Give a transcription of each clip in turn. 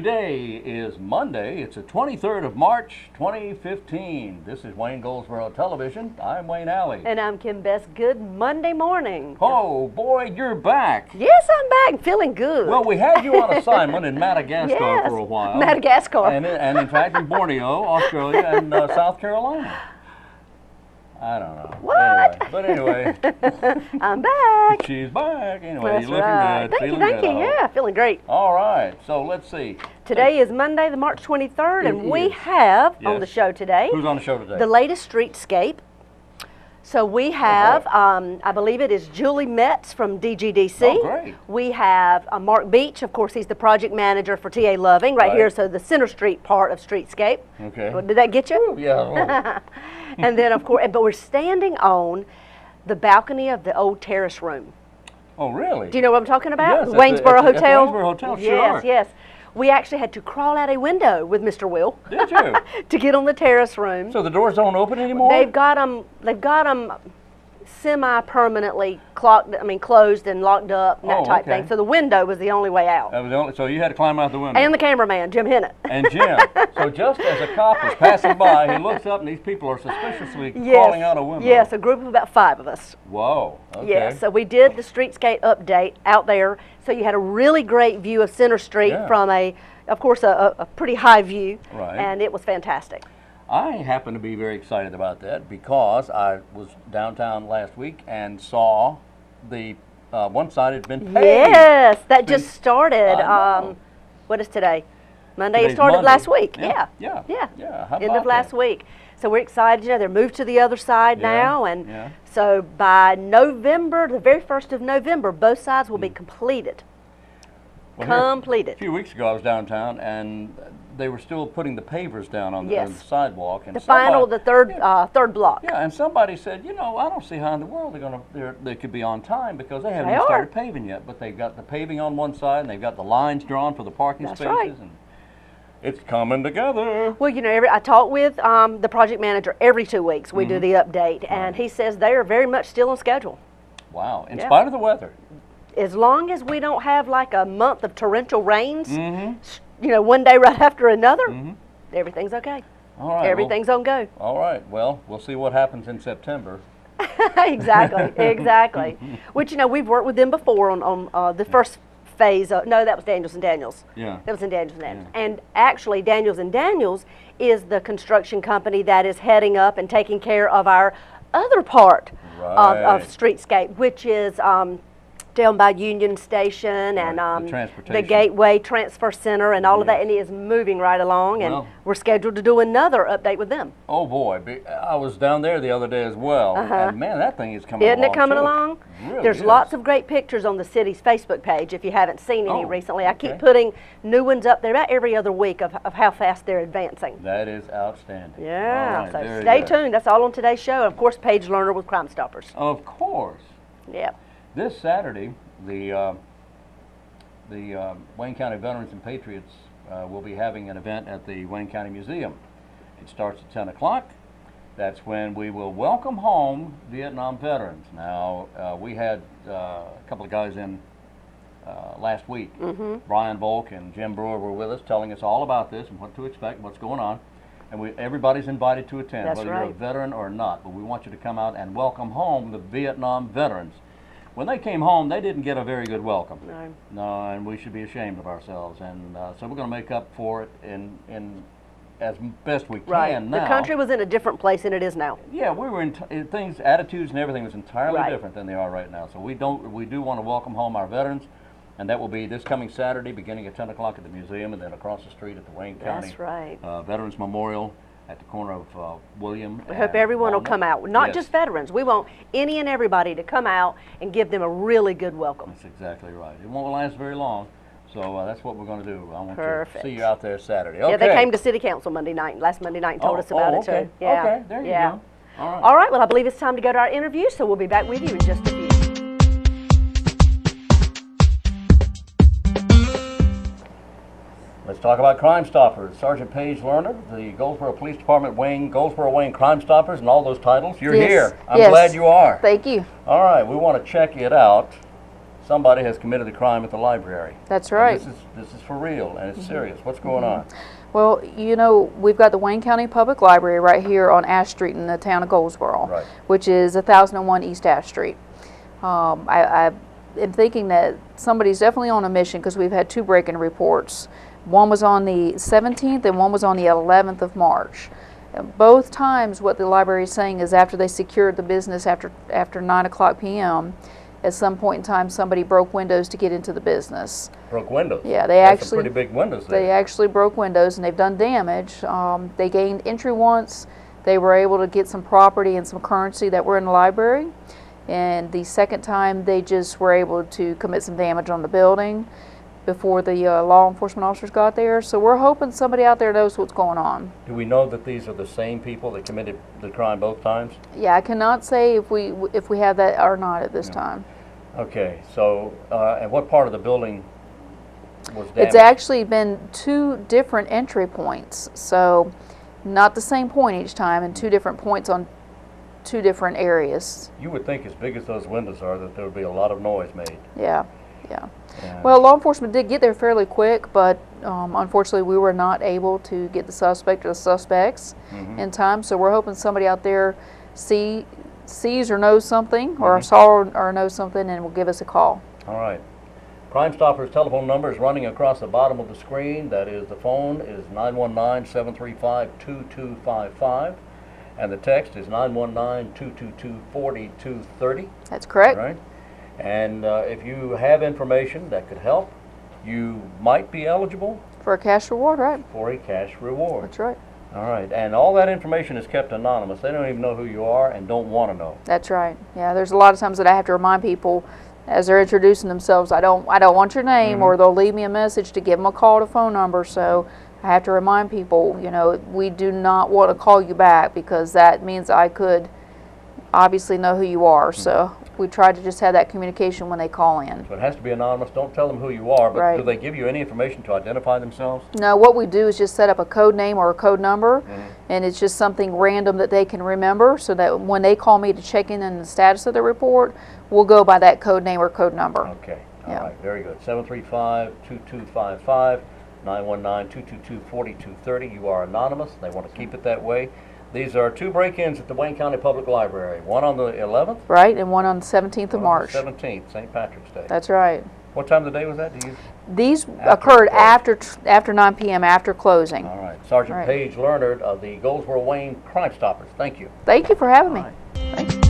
Today is Monday. It's the 23rd of March, 2015. This is Wayne Goldsboro Television. I'm Wayne Alley. And I'm Kim Best. Good Monday morning. Oh, boy, you're back. Yes, I'm back. Feeling good. Well, we had you on assignment in Madagascar yes, for a while. Madagascar. And in fact, in Borneo, Australia, and South Carolina. I don't know. What? Anyway. I'm back. She's back. Anyway, That's you're looking right. good. Thank you. Yeah, feeling great. All right. So let's see. Today is Monday, the March 23rd, and we have on the show today. Who's on the show today? The latest StreetScape. So we have, I believe it is Julie Metz from DGDC. Oh, great. We have Mark Beach. Of course, he's the project manager for TA Loving right here, so the Center Street part of StreetScape. Okay. Did that get you? Ooh, yeah. And then, of course, but we're standing on the balcony of the old terrace room. Oh, really? Do you know what I'm talking about? Yes, Waynesboro Hotel. At the Waynesboro Hotel, sure. Yes, yes. We actually had to crawl out a window with Mr. Will. Did you? To get on the terrace room. So the doors don't open anymore? They've got them semi-permanently closed and locked up and that type thing. So the window was the only way out. That was the only, so you had to climb out the window. And the cameraman, Jim Hennett. And Jim. So just as a cop was passing by, he looks up and these people are suspiciously crawling out a window. Yes, a group of about 5 of us. Whoa. Okay. Yes, so we did the StreetScape update out there. So you had a really great view of Center Street from of course, a pretty high view. Right. And it was fantastic. I happen to be very excited about that because I was downtown last week and saw the one side had been paved. Yes, that just started. What is today? Monday. It started last week. Yeah. How End of last week. So we're excited. You know, they're moved to the other side now, and so by November, the very 1st of November, both sides will be completed. Well, completed. A few weeks ago, I was downtown, and they were still putting the pavers down on the sidewalk. And the third block. Yeah, and somebody said, you know, I don't see how in the world they could be on time because they haven't even started paving yet. But they've got the paving on one side, and they've got the lines drawn for the parking spaces. Right. And it's coming together. Well, you know, I talk with the project manager every 2 weeks. We do the update, and he says they are very much still on schedule. Wow, in spite of the weather. As long as we don't have like a month of torrential rains, you know, one day right after another, everything's okay. All right. Everything's on go. All right. Well, we'll see what happens in September. Exactly. Which, you know, we've worked with them before on the first phase. No, that was Daniels and Daniels. Yeah. That was in Daniels and Daniels. Yeah. And actually, Daniels and Daniels is the construction company that is heading up and taking care of our other part of StreetScape, which is down by Union Station and the Gateway Transfer Center and all of that, and it is moving right along, and we're scheduled to do another update with them. Oh boy, I was down there the other day as well, and man, that thing is coming along. Isn't it coming along? Really There's lots of great pictures on the city's Facebook page if you haven't seen any recently. I keep putting new ones up there about every other week of how fast they're advancing. That is outstanding. Yeah, so stay tuned. That's all on today's show. Of course, Paige Learnard with Crimestoppers. Of course. Yeah. This Saturday, the Wayne County Veterans and Patriots will be having an event at the Wayne County Museum. It starts at 10 o'clock. That's when we will welcome home Vietnam veterans. Now, we had a couple of guys in last week. Brian Volk and Jim Brewer were with us telling us all about this and what to expect, what's going on. And everybody's invited to attend, whether you're a veteran or not. But we want you to come out and welcome home the Vietnam veterans. When they came home, they didn't get a very good welcome. No, and we should be ashamed of ourselves. And so we're going to make up for it in as best we can now. The country was in a different place than it is now. Yeah, we were in things, attitudes and everything was entirely different than they are right now. So we do want to welcome home our veterans, and that will be this coming Saturday, beginning at 10 o'clock at the museum, and then across the street at the Wayne County Veterans Memorial at the corner of William. We hope everyone will come out, not just veterans. We want any and everybody to come out and give them a really good welcome. That's exactly right. It won't last very long, so that's what we're going to do. I want to see you out there Saturday. Okay. Yeah, they came to City Council last Monday night and told us about it too. Yeah. Okay, there you go. All right, well, I believe it's time to go to our interview, so we'll be back with you in just a few. Let's talk about Crimestoppers. Sergeant Paige Learnard, the Goldsboro Police Department Goldsboro-Wayne Crimestoppers, and all those titles. You're here. I'm glad you are. Thank you. All right, we want to check it out. somebody has committed a crime at the library. That's right. And this is for real, and it's serious. What's going on? Well, you know, we've got the Wayne County Public Library right here on Ash Street in the town of Goldsboro, Right. which is 1001 East Ash Street. I am thinking that somebody's definitely on a mission because we've had 2 break-in reports. One was on the 17th and one was on the 11th of March. Both times what the library is saying is after they secured the business after 9:00 p.m., at some point in time somebody broke windows to get into the business. Broke windows? Yeah, That's some pretty big windows there. They actually broke windows and they've done damage. They gained entry once. They were able to get some property and some currency that were in the library. And the second time they just were able to commit some damage on the building before the law enforcement officers got there. So we're hoping somebody out there knows what's going on. Do we know that these are the same people that committed the crime both times? Yeah, I cannot say if we have that or not at this time. Okay, so and what part of the building was damaged? It's actually been 2 different entry points, so not the same point each time, and 2 different points on 2 different areas. You would think as big as those windows are that there would be a lot of noise made. Yeah. Well, law enforcement did get there fairly quick, but unfortunately we were not able to get the suspect or the suspects in time, so we're hoping somebody out there sees or knows something, or saw or knows something, and will give us a call. All right. Crimestoppers telephone number is running across the bottom of the screen. That is, the phone is 919-735-2255, and the text is 919-222-4230. That's correct. All right. And if you have information that could help, you might be eligible For a cash reward, right? for a cash reward. That's right. All right. And all that information is kept anonymous. They don't even know who you are and don't want to know. That's right. Yeah, there's a lot of times that I have to remind people as they're introducing themselves, I don't want your name, or they'll leave me a message to give them a call to phone number. So I have to remind people, you know, we do not want to call you back because that means I could obviously know who you are. So we try to just have that communication when they call in. So it has to be anonymous. Don't tell them who you are, but Right. do they give you any information to identify themselves? No, what we do is just set up a code name or a code number, and it's just something random that they can remember, so that when they call me to check in on the status of the report, we'll go by that code name or code number. Okay. All Yeah. right. Very good. 735-2255, 919-222-4230. You are anonymous. They want to keep it that way. These are 2 break-ins at the Wayne County Public Library. One on the 11th. Right, and one on the 17th of March. 17th, St. Patrick's Day. That's right. What time of the day was that? These After occurred closing. after 9 p.m., after closing. All right. Sergeant Right. Paige Learnard of the Goldsboro-Wayne Crimestoppers. Thank you. Thank you for having me. All right. Thank you.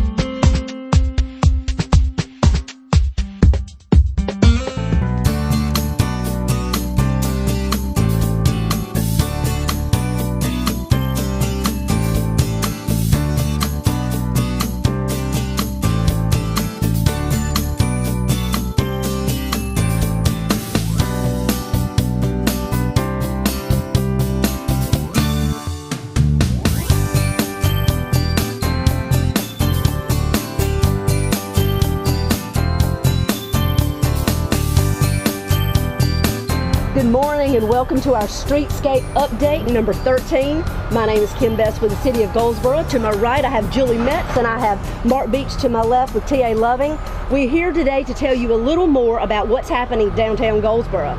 Good morning and welcome to our Streetscape update number 13. My name is Kim Best with the City of Goldsboro. To my right I have Julie Metz and I have Mark Beach to my left with T.A. Loving. We're here today to tell you a little more about what's happening downtown Goldsboro.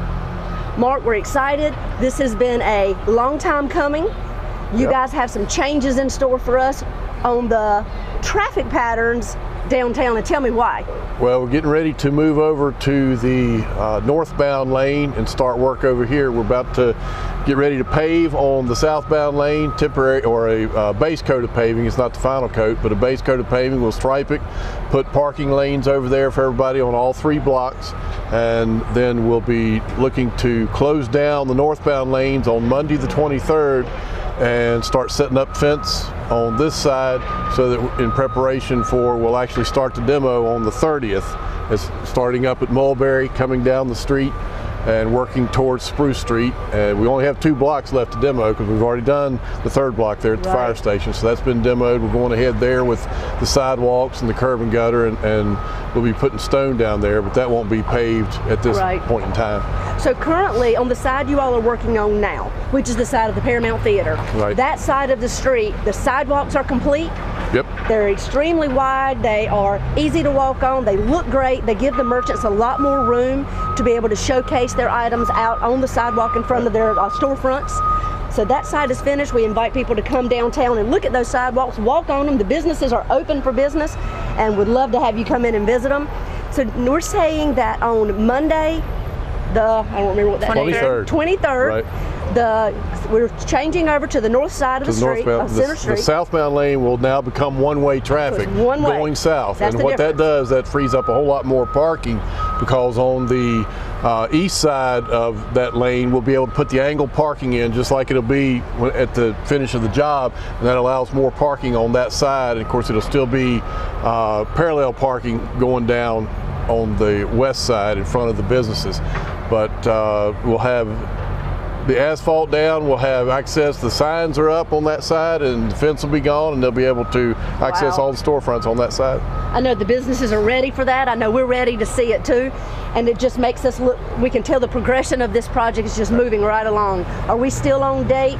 Mark, we're excited. This has been a long time coming. You guys have some changes in store for us on the traffic patterns downtown, and tell me why. Well, we're getting ready to move over to the northbound lane and start work over here. We're about to get ready to pave on the southbound lane, temporary, or a base coat of paving. It's not the final coat, but a base coat of paving. We'll stripe it, put parking lanes over there for everybody on all 3 blocks, and then we'll be looking to close down the northbound lanes on Monday the 23rd and start setting up fence on this side so that in preparation for, we'll actually start the demo on the 30th. It's starting up at Mulberry, coming down the street and working towards Spruce Street. And we only have 2 blocks left to demo because we've already done the 3rd block there at the fire station. So that's been demoed. We're going ahead there with the sidewalks and the curb and gutter, and we'll be putting stone down there, but that won't be paved at this point in time. So currently on the side you all are working on now, which is the side of the Paramount Theater, Right. that side of the street, the sidewalks are complete? Yep. They're extremely wide. They are easy to walk on. They look great. They give the merchants a lot more room to be able to showcase their items out on the sidewalk in front of their storefronts. So that side is finished. We invite people to come downtown and look at those sidewalks, walk on them. The businesses are open for business and would love to have you come in and visit them. So we're saying that on Monday, I don't remember what that 23rd. 23rd. Right. We're changing over to the north side of the street, Center The Street. southbound lane will now become one-way traffic one way. going south. That's and the what that difference. does, that frees up a whole lot more parking, because on the east side of that lane we'll be able to put the angled parking in just like it'll be at the finish of the job, and that allows more parking on that side. And of course it'll still be parallel parking going down on the west side in front of the businesses. But we'll have the asphalt down, we'll have access, the signs are up on that side, and the fence will be gone, and they'll be able to access all the storefronts on that side. I know the businesses are ready for that. I know we're ready to see it too. And it just makes us look, we can tell the progression of this project is just moving right along. Are we still on date?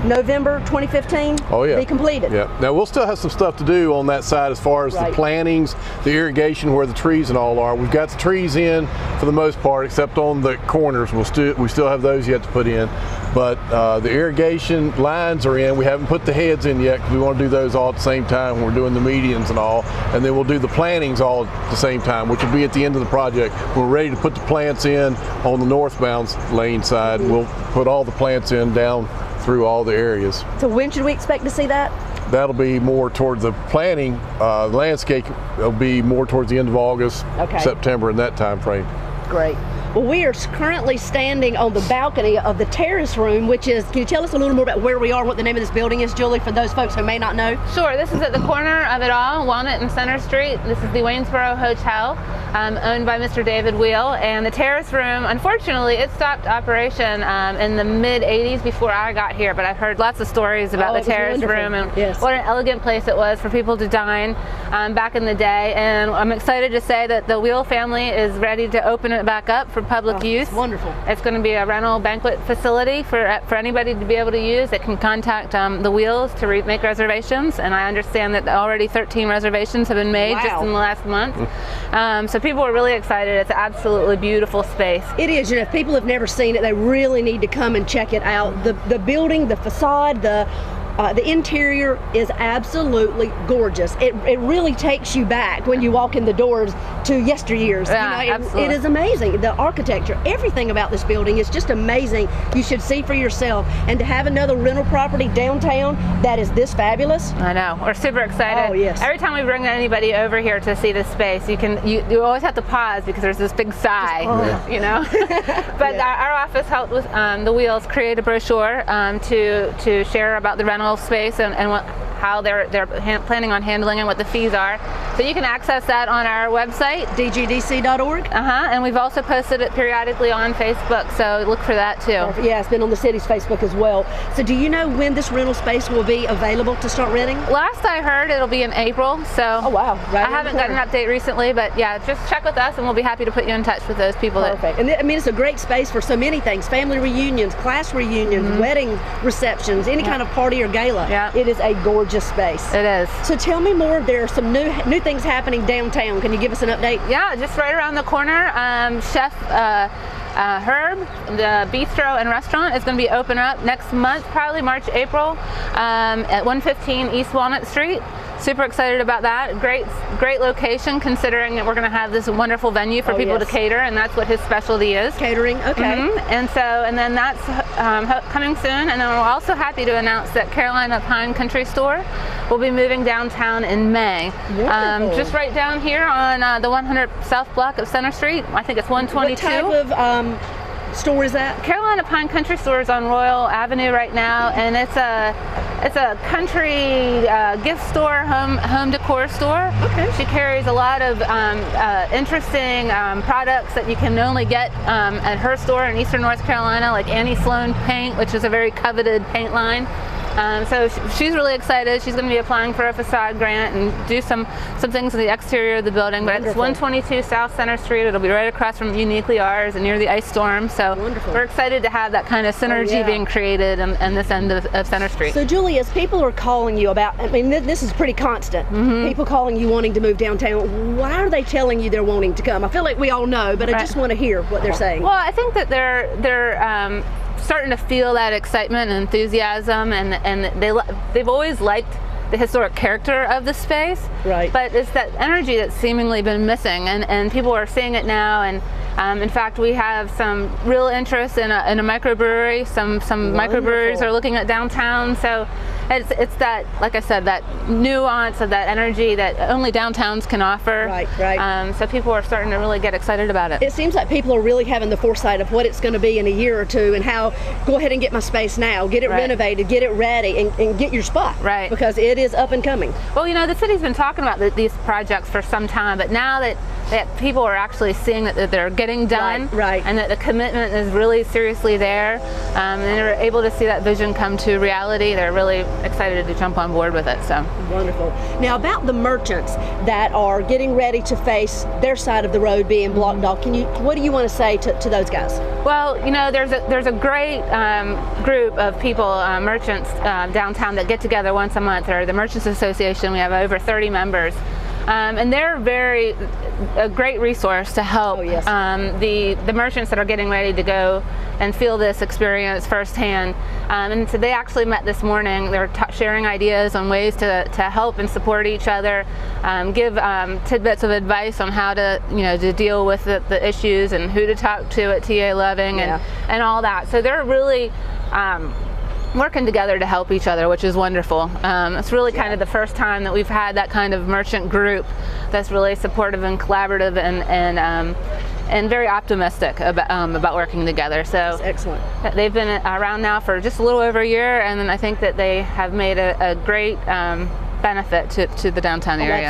November 2015? Oh yeah. Be completed. Yeah. Now we'll still have some stuff to do on that side as far as the plantings, the irrigation, where the trees and all are. We've got the trees in for the most part, except on the corners. We still have those yet to put in. But the irrigation lines are in. We haven't put the heads in yet because we want to do those all at the same time when we're doing the medians and all. And then we'll do the plantings all at the same time, which will be at the end of the project. When we're ready to put the plants in on the northbound lane side, we'll put all the plants in down through all the areas. So when should we expect to see that? That'll be more towards the planting. Landscape will be more towards the end of August, September, in that time frame. Great. Well, we are currently standing on the balcony of the terrace room, which is, can you tell us a little more about where we are, what the name of this building is, Julie, for those folks who may not know? Sure, this is at the corner of it all, Walnut and Center Street. This is the Waynesboro Hotel, owned by Mr. David Wheel. And the terrace room, unfortunately, it stopped operation in the mid-'80s before I got here, but I've heard lots of stories about the terrace room and what an elegant place it was for people to dine back in the day. And I'm excited to say that the Wheel family is ready to open it back up for public use. Wonderful. It's going to be a rental banquet facility for anybody to be able to use. It can contact the Wheels to make reservations, and I understand that already 13 reservations have been made just in the last month. So people are really excited. It's an absolutely beautiful space. It is. You know, if people have never seen it, they really need to come and check it out. The building, the facade, the interior is absolutely gorgeous. It really takes you back when you walk in the doors to yesteryears. Yeah, you know, absolutely. It is amazing. The architecture, everything about this building is just amazing. You should see for yourself. And to have another rental property downtown that is this fabulous. I know. We're super excited. Oh, yes. Every time we bring anybody over here to see this space, you always have to pause because there's this big sigh, you know. But our office helped with the Wheels create a brochure to share about the rental space and how they're planning on handling and what the fees are. So you can access that on our website, dgdc.org. And we've also posted it periodically on Facebook, so look for that too. Yeah, it's been on the city's Facebook as well. So do you know when this rental space will be available to start renting? Last I heard, it'll be in April. So oh wow, right. I haven't gotten an update recently, but yeah, just check with us and we'll be happy to put you in touch with those people. Perfect. And I mean, it's a great space for so many things: family reunions, class reunions, wedding receptions, any kind of party or gala. Yeah. It is a gorgeous space. It is. So tell me more. There are some new things happening downtown. Can you give us an update? Yeah, just right around the corner, Chef Herb, the bistro and restaurant, is going to be open up next month, probably March, April, at 115 East Walnut Street. Super excited about that. Great location, considering that we're going to have this wonderful venue for people to cater, and that's what his specialty is. Catering, okay. And then that's coming soon. And then we're also happy to announce that Carolina Pine Country Store will be moving downtown in May. Just right down here on the 100 South block of Center Street. I think it's 122. What type of store is that? Carolina Pine Country Store is on Royal Avenue right now, and it's a country gift store, home decor store. Okay. She carries a lot of interesting products that you can only get at her store in Eastern North Carolina, like Annie Sloan paint, which is a very coveted paint line. So she's really excited. She's going to be applying for a facade grant and do some things in the exterior of the building. But it's 122 South Center Street. It'll be right across from Uniquely Ours and near the ice storm. So we're excited to have that kind of synergy being created in this end of Center Street. So Julie, as people are calling you about, I mean, this is pretty constant. People calling you wanting to move downtown. Why are they telling you they're wanting to come? I feel like we all know, but I just want to hear what they're saying. Well, I think that they're starting to feel that excitement and enthusiasm, and they've always liked the historic character of the space. Right. But it's that energy that's seemingly been missing, and people are seeing it now. And in fact, we have some real interest in a microbrewery. Some microbreweries are looking at downtown. So it's that, like I said, that nuance of that energy that only downtowns can offer. Right. So people are starting to really get excited about it. It seems like people are really having the foresight of what it's going to be in a year or two, and how go ahead and get my space now, get it renovated, get it ready, and get your spot. Right. Because it is up and coming. Well, you know, the city's been talking about these projects for some time, but now that people are actually seeing that they're getting done, and that the commitment is really seriously there, and they're able to see that vision come to reality, they're really excited to jump on board with it. So wonderful. Now, about the merchants that are getting ready to face their side of the road being blocked off, what do you want to say to those guys? Well, you know, there's a great group of people, merchants downtown, that get together once a month. They're the Merchants Association. We have over 30 members. And they're a great resource to help the merchants that are getting ready to go and feel this experience firsthand. And so they actually met this morning. They're sharing ideas on ways to help and support each other, give tidbits of advice on how to deal with the issues and who to talk to at TA Loving and all that. So they're really working together to help each other, which is wonderful. It's really kind of the first time that we've had that kind of merchant group that's really supportive and collaborative and very optimistic about working together. So that's excellent. They've been around now for just a little over a year, and I think that they have made a great benefit to the downtown area.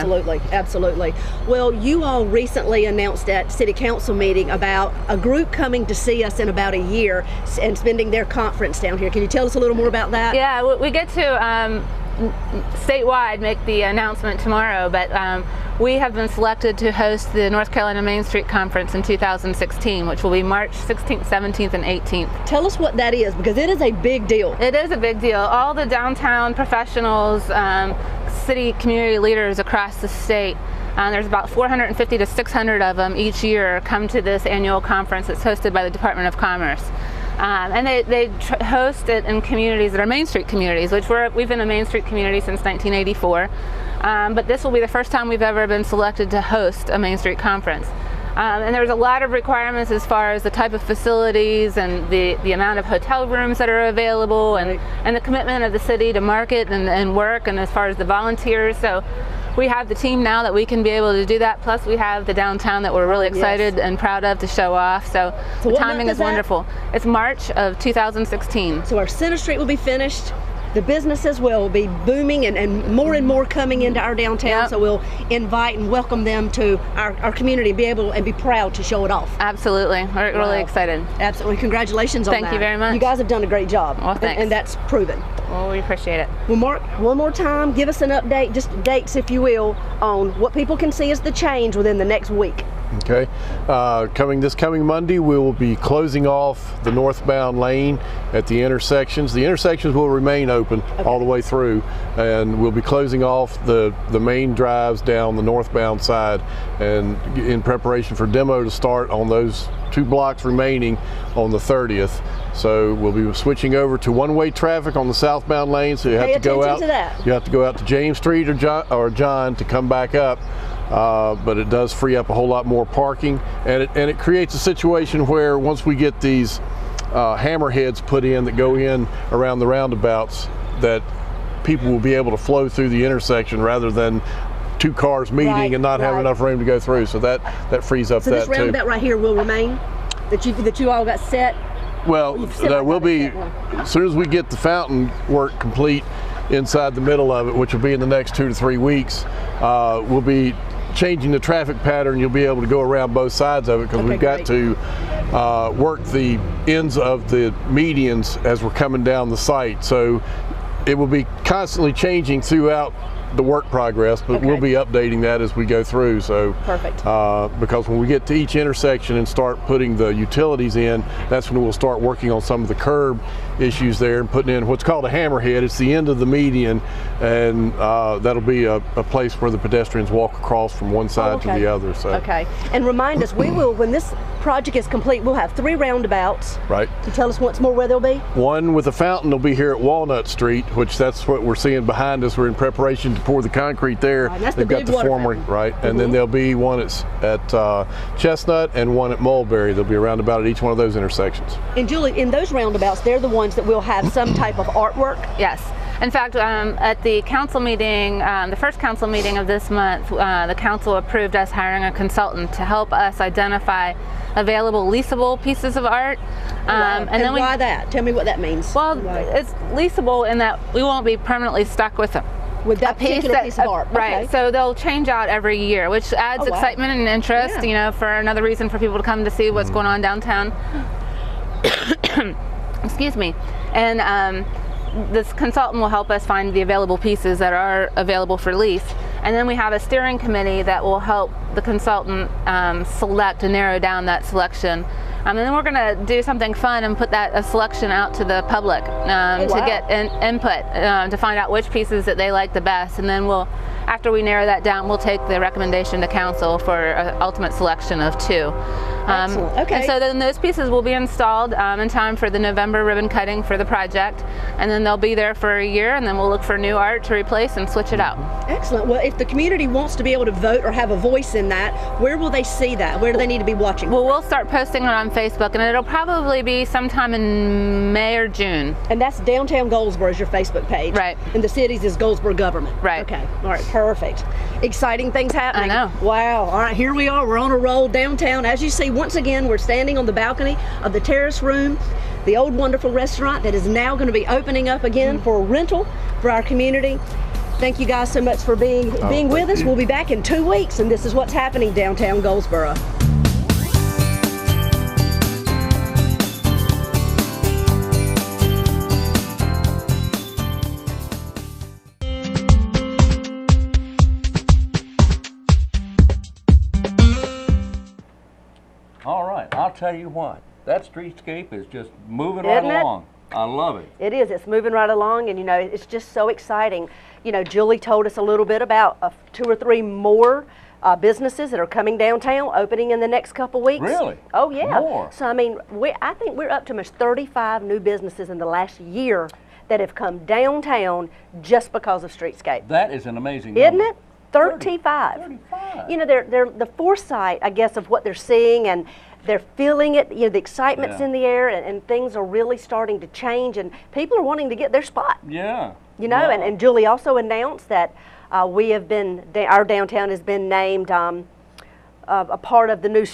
Absolutely. Well, you all recently announced at City Council meeting about a group coming to see us in about a year and spending their conference down here. Can you tell us a little more about that? Yeah, we get to statewide make the announcement tomorrow, but we have been selected to host the North Carolina Main Street Conference in 2016, which will be March 16th, 17th, and 18th. Tell us what that is, because it is a big deal. It is a big deal. All the downtown professionals, city community leaders across the state, there's about 450 to 600 of them each year come to this annual conference that's hosted by the Department of Commerce. And they host it in communities that are Main Street communities, which we've been a Main Street community since 1984. But this will be the first time we've ever been selected to host a Main Street conference. And there's a lot of requirements as far as the type of facilities and the amount of hotel rooms that are available, and the commitment of the city to market and work, and as far as the volunteers. So we have the team now that we can be able to do that, plus we have the downtown that we're really excited and proud of to show off. So the timing is wonderful. It's March of 2016. So our Center Street will be finished. The businesses will be booming and more coming into our downtown. So we'll invite and welcome them to our community and be able and be proud to show it off. Absolutely. We're really excited. Absolutely. Congratulations on that. Thank you very much. You guys have done a great job. Well, thanks. And that's proven. Well, we appreciate it. Well, Mark, one more time, give us an update, just dates if you will, on what people can see as the change within the next week. Okay, this coming Monday, we will be closing off the northbound lane at the intersections. The intersections will remain open all the way through, and we'll be closing off the main drives down the northbound side, and in preparation for demo to start on those 2 blocks remaining on the 30th. So we'll be switching over to one-way traffic on the southbound lane. So you have to go out. You have to go out to James Street or John to come back up. But it does free up a whole lot more parking, and it creates a situation where once we get these hammerheads put in that go in around the roundabouts, that people will be able to flow through the intersection rather than 2 cars meeting and not have enough room to go through. So that frees up that too. So this roundabout right here will remain, that you all got set? Well, there will be, as soon as we get the fountain work complete inside the middle of it, which will be in the next 2 to 3 weeks, we'll be changing the traffic pattern. You'll be able to go around both sides of it, because we've got to work the ends of the medians as we're coming down the site. So it will be constantly changing throughout the work progress, but we'll be updating that as we go through. So perfect. Because when we get to each intersection and start putting the utilities in, that's when we'll start working on some of the curb issues there and putting in what's called a hammerhead. It's the end of the median, and that'll be a place where the pedestrians walk across from one side to the other. So. Okay, and remind us, we will, when this project is complete, we'll have 3 roundabouts. Right. Can you tell us once more where they'll be? One with a fountain will be here at Walnut Street, which that's what we're seeing behind us. We're in preparation to pour the concrete there. That's They've the got big water former, fountain. right, and then there'll be one at Chestnut and one at Mulberry. There'll be a roundabout at each one of those intersections. And Julie, in those roundabouts, they're the ones that will have some type of artwork? Yes. In fact, at the council meeting, the first council meeting of this month, the council approved us hiring a consultant to help us identify available leasable pieces of art. And then why that? Tell me what that means. Well, it's leasable in that we won't be permanently stuck with them. With that particular piece of art. Right, Okay. so they'll change out every year, which adds excitement and interest, you know, for another reason for people to come to see what's going on downtown. Excuse me. And this consultant will help us find the available pieces that are available for lease. And then we have a steering committee that will help the consultant select and narrow down that selection. And then we're going to do something fun and put that selection out to the public to get input to find out which pieces that they like the best. And then we'll, after we narrow that down, we'll take the recommendation to council for an ultimate selection of 2. Excellent. Okay. And so then those pieces will be installed in time for the November ribbon cutting for the project. And then they'll be there for a year, and then we'll look for new art to replace and switch it out. Excellent. Well, if the community wants to be able to vote or have a voice in that, where will they see that? Where do they need to be watching? Well, we'll start posting it on Facebook, and it'll probably be sometime in May or June. And that's Downtown Goldsboro is your Facebook page. Right. And the cities is Goldsboro Government. Right. Okay. All right. Perfect. Exciting things happening. I know. Wow. All right. Here we are. We're on a roll downtown. As you see, once again, we're standing on the balcony of the Terrace Room, the old wonderful restaurant that is now going to be opening up again for rental for our community. Thank you guys so much for being with us. We'll be back in 2 weeks, and this is what's happening downtown Goldsboro. All right, I'll tell you what, that streetscape is just moving Isn't right it? along. I love it. It is. It's moving right along, and you know, it's just so exciting. You know, Julie told us a little bit about 2 or 3 more businesses that are coming downtown, opening in the next couple weeks. Really? Oh yeah. More? So I mean, I think we're up to almost 35 new businesses in the last year that have come downtown just because of Streetscape. That is an amazing Isn't number. it? 35. 35. You know, they're the foresight, I guess, of what they're seeing, and they're feeling it. You know, the excitement's in the air, and things are really starting to change, and people are wanting to get their spot. Yeah. You know, Wow. and Julie also announced that we have been, our downtown has been named a part of the new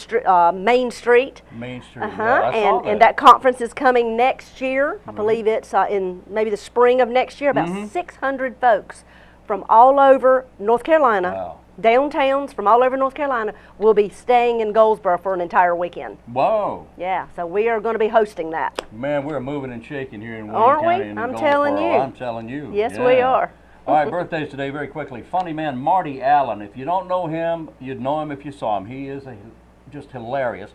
Main Street. Main Street. Yeah, I saw And that conference is coming next year. I believe it's in maybe the spring of next year. About 600 folks from all over North Carolina, Wow. downtowns from all over North Carolina, will be staying in Goldsboro for an entire weekend. Whoa. Yeah, so we are going to be hosting that. Man, we're moving and shaking here in Wayne Aren't we? County and in I'm telling Goldsboro. you. I'm telling you. Yes, we are. All right, birthdays today very quickly. Funny man Marty Allen. If you don't know him, you'd know him if you saw him. He is just hilarious.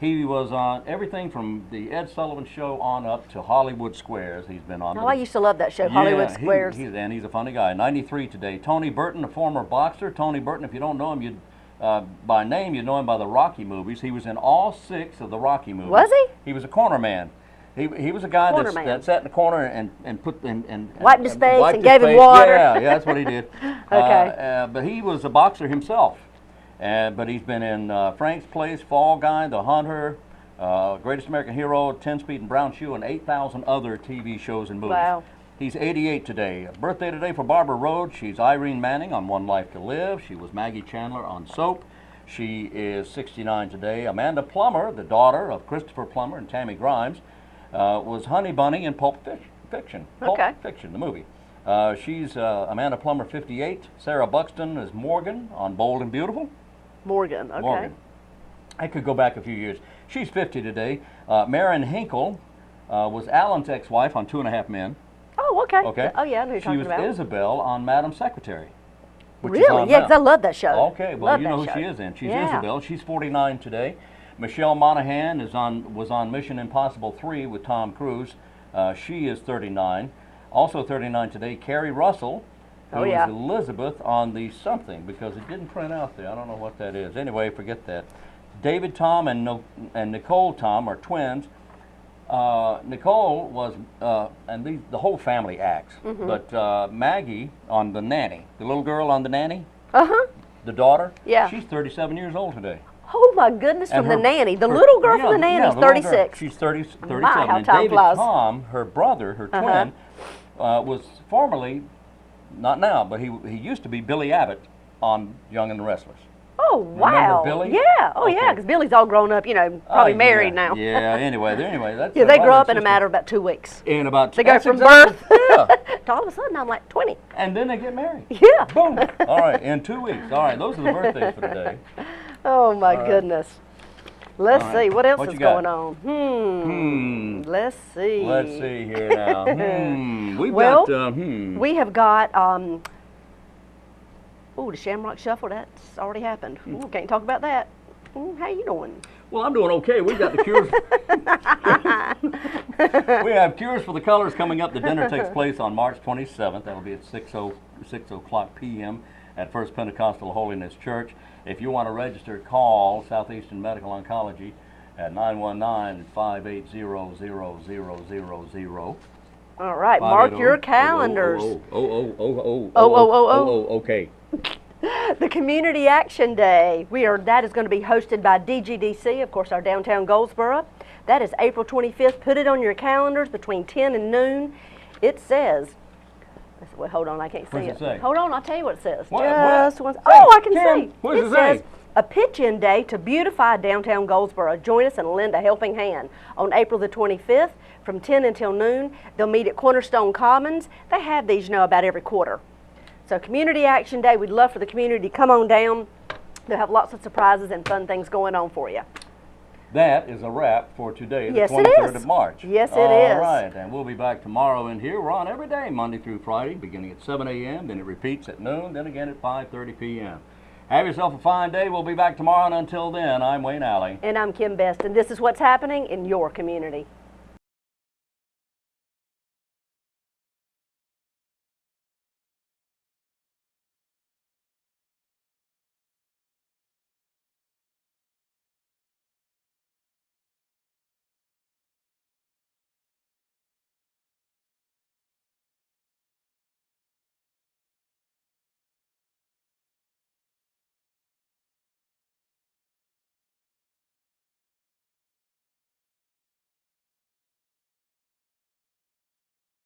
He was on everything from the Ed Sullivan Show on up to Hollywood Squares. He's been on. Oh, I used to love that show, Hollywood Squares. And he's a funny guy. 93 today. Tony Burton, a former boxer. Tony Burton, if you don't know him, you'd by name, you know him by the Rocky movies. He was in all 6 of the Rocky movies. Was he? He was a corner man. He was a guy that sat in the corner and put and wiped his face wiped and his gave him face. water. Yeah, that's what he did. Okay. But he was a boxer himself. But he's been in Frank's Place, Fall Guy, The Hunter, Greatest American Hero, 10 Speed and Brown Shoe, and 8,000 other TV shows and movies. Wow. He's 88 today. Birthday today for Barbara Rhodes. She's Irene Manning on One Life to Live. She was Maggie Chandler on Soap. She is 69 today. Amanda Plummer, the daughter of Christopher Plummer and Tammy Grimes, was Honey Bunny in Pulp Fiction. Pulp Fiction, the movie. She's Amanda Plummer, 58. Sarah Buxton is Morgan on Bold and Beautiful. Morgan, okay. Morgan. I could go back a few years. She's 50 today. Marin Hinkle was Alan's ex-wife on 2.5 Men. Oh, okay. Okay. Oh, yeah, I know who you're She talking was about. Isabel on Madam Secretary. Which is Really? on Yeah, now. because I love that show. Okay, well, Love you know that who she show. is then. She's Yeah. Isabel. She's 49 today. Michelle Monaghan was on Mission Impossible 3 with Tom Cruise. She is 39. Also 39 today, Carrie Russell, who Oh, yeah. is Elizabeth on the something, because it didn't print out there. I don't know what that is. Anyway, forget that. David Tom and Nicole Tom are twins. Nicole was, and the whole family acts, but Maggie on The Nanny, the little girl on The Nanny, the daughter, Yeah. she's 37 years old today. Oh, my goodness, And from The her- Nanny. The her- little girl yeah, from The Nanny yeah, is the little girl. 36. She's 37. My, how and time David flies. Tom, her brother, her twin, was formerly, not now, but he used to be Billy Abbott on Young and the Restless. Oh, wow. Billy? Yeah. Oh, Okay. yeah, because Billy's all grown up, you know, probably married yeah, now. Yeah, anyway, that's Yeah, they her grow up brother in a and matter of about 2 weeks. sister. In about They go that's from exactly- birth Yeah. to all of a sudden I'm like 20. And then they get married. Yeah. Boom. All right, in 2 weeks. All right, those are the birthdays for today. Oh, my goodness. Let's All right. see, what else What is you got? going on? Let's see. Let's see here now. We've Well, got, we have got, the Shamrock Shuffle, that's already happened. Ooh, can't talk about that. How you doing? Well, I'm doing okay. We've got the cures. We have Cures for the Colors coming up. The dinner takes place on March 27th. That'll be at 6 o'clock p.m. at First Pentecostal Holiness Church. If you want to register, call Southeastern Medical Oncology at 919-580-0000. All right, mark your calendars. Okay. The Community Action Day. That is going to be hosted by DGDC, of course, our downtown Goldsboro. That is April 25th. Put it on your calendars between 10 and noon. It says, well, hold on, I can't see What does it say? Hold on, I'll tell you what it says. What? Just What? one. Oh, I can Kim, see. what does it says, say? a pitch-in day to beautify downtown Goldsboro. Join us and lend a helping hand on April the 25th from 10 until noon. They'll meet at Cornerstone Commons. They have these, about every quarter. So Community Action Day, we'd love for the community to come on down. They'll have lots of surprises and fun things going on for you. That is a wrap for today, the Yes, it 23rd is. of March. Yes, it All is. right, and we'll be back tomorrow in here. We're on every day, Monday through Friday, beginning at 7 a.m., then it repeats at noon, then again at 5:30 p.m. Have yourself a fine day. We'll be back tomorrow, and until then, I'm Wayne Alley. And I'm Kim Best, and this is what's happening in your community.